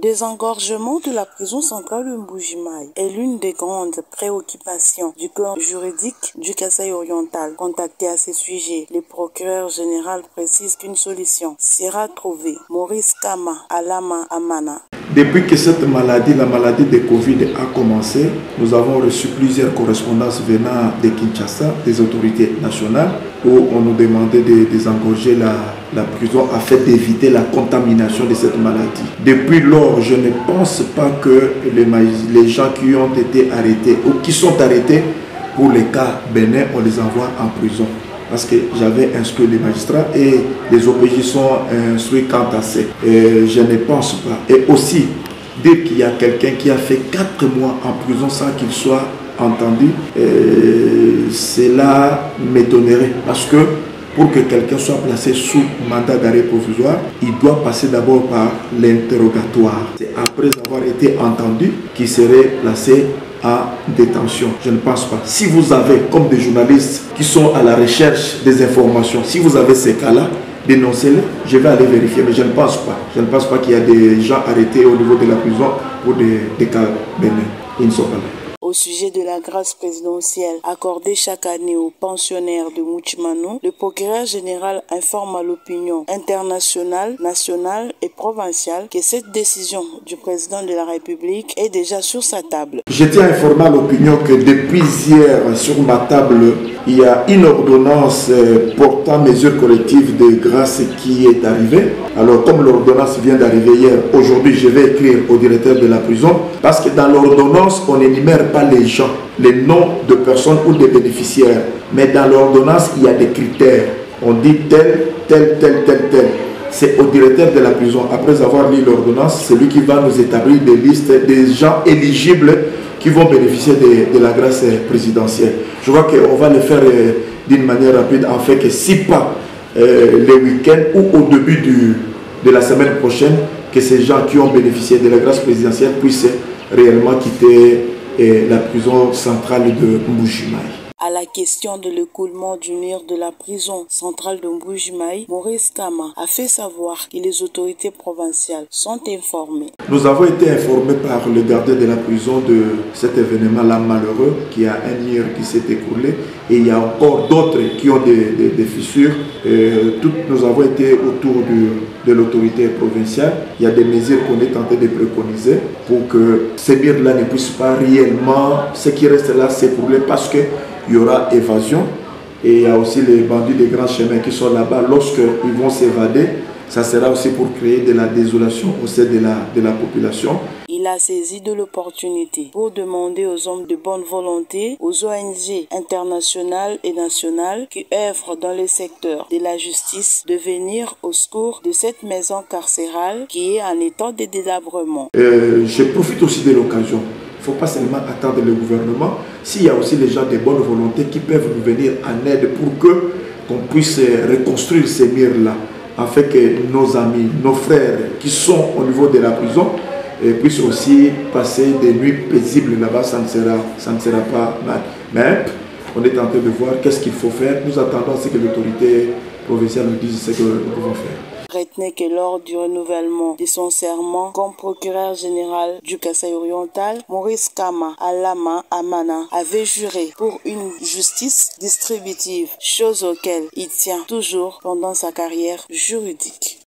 désengorgement de la prison centrale de Mbuji-Mayi est l'une des grandes préoccupations du corps juridique du Kasaï oriental. Contacté à ce sujet, le procureur général précise qu'une solution sera trouvée. Maurice Kama, Alama Amana. Depuis que cette maladie, la maladie de Covid a commencé, nous avons reçu plusieurs correspondances venant de Kinshasa, des autorités nationales, où on nous demandait de désengorger la prison afin d'éviter la contamination de cette maladie. Depuis lors, je ne pense pas que les gens qui ont été arrêtés ou qui sont arrêtés pour les cas bénins, on les envoie en prison. Parce que j'avais instruit les magistrats et les OPJ sont instruits quant à ça. Je ne pense pas. Et aussi, dire qu'il y a quelqu'un qui a fait 4 mois en prison sans qu'il soit entendu, cela m'étonnerait. Parce que pour que quelqu'un soit placé sous mandat d'arrêt provisoire, il doit passer d'abord par l'interrogatoire. C'est après avoir été entendu qu'il serait placé en détention. Je ne pense pas. Si vous avez, comme des journalistes qui sont à la recherche des informations, si vous avez ces cas-là, dénoncez-les. Je vais aller vérifier, mais je ne pense pas. Je ne pense pas qu'il y a des gens arrêtés au niveau de la prison pour des cas bénins. Ils ne sont pas là. Au sujet de la grâce présidentielle accordée chaque année aux pensionnaires de Mbuji-Mayi, le procureur général informe à l'opinion internationale, nationale et provinciale que cette décision du président de la République est déjà sur sa table. Je tiens à informer à l'opinion que depuis hier, sur ma table, il y a une ordonnance portant mesures collectives de grâce qui est arrivée. Alors, comme l'ordonnance vient d'arriver hier, aujourd'hui, je vais écrire au directeur de la prison parce que dans l'ordonnance, on n'énumère pas les gens, les noms de personnes ou des bénéficiaires. Mais dans l'ordonnance, il y a des critères. On dit tel. C'est au directeur de la prison, après avoir lu l'ordonnance, c'est lui qui va nous établir des listes des gens éligibles qui vont bénéficier de la grâce présidentielle. Je vois qu'on va le faire d'une manière rapide, afin que si pas les week-ends ou au début de la semaine prochaine, que ces gens qui ont bénéficié de la grâce présidentielle puissent réellement quitter la prison centrale de Mbuji-Mayi. À la question de l'écoulement du mur de la prison centrale de Mbuji-Mayi, Maurice Kama a fait savoir que les autorités provinciales sont informées. Nous avons été informés par le gardien de la prison de cet événement-là malheureux, qui a un mur qui s'est écoulé et il y a encore d'autres qui ont des fissures. Nous avons été autour de l'autorité provinciale. Il y a des mesures qu'on est tenté de préconiser pour que ces murs-là ne puissent pas réellement, ce qui reste là, s'écrouler parce que il y aura évasion et il y a aussi les bandits des grands chemins qui sont là-bas. Lorsqu'ils vont s'évader, ça sera aussi pour créer de la désolation au sein de la population. Il a saisi de l'opportunité pour demander aux hommes de bonne volonté, aux ONG internationales et nationales qui œuvrent dans le secteur de la justice de venir au secours de cette maison carcérale qui est en état de délabrement. Je profite aussi de l'occasion. Il ne faut pas seulement attendre le gouvernement. S'il y a aussi les gens de bonne volonté qui peuvent nous venir en aide pour qu'on puisse reconstruire ces murs-là, afin que nos amis, nos frères qui sont au niveau de la prison puissent aussi passer des nuits paisibles là-bas, ça ne sera pas mal. Mais on est en train de voir qu'est-ce qu'il faut faire. Nous attendons à ce que l'autorité provinciale nous dise ce que nous pouvons faire. Retenez que lors du renouvellement de son serment comme procureur général du Kasaï oriental, Maurice Kama Alama Amana avait juré pour une justice distributive, chose auquel il tient toujours pendant sa carrière juridique.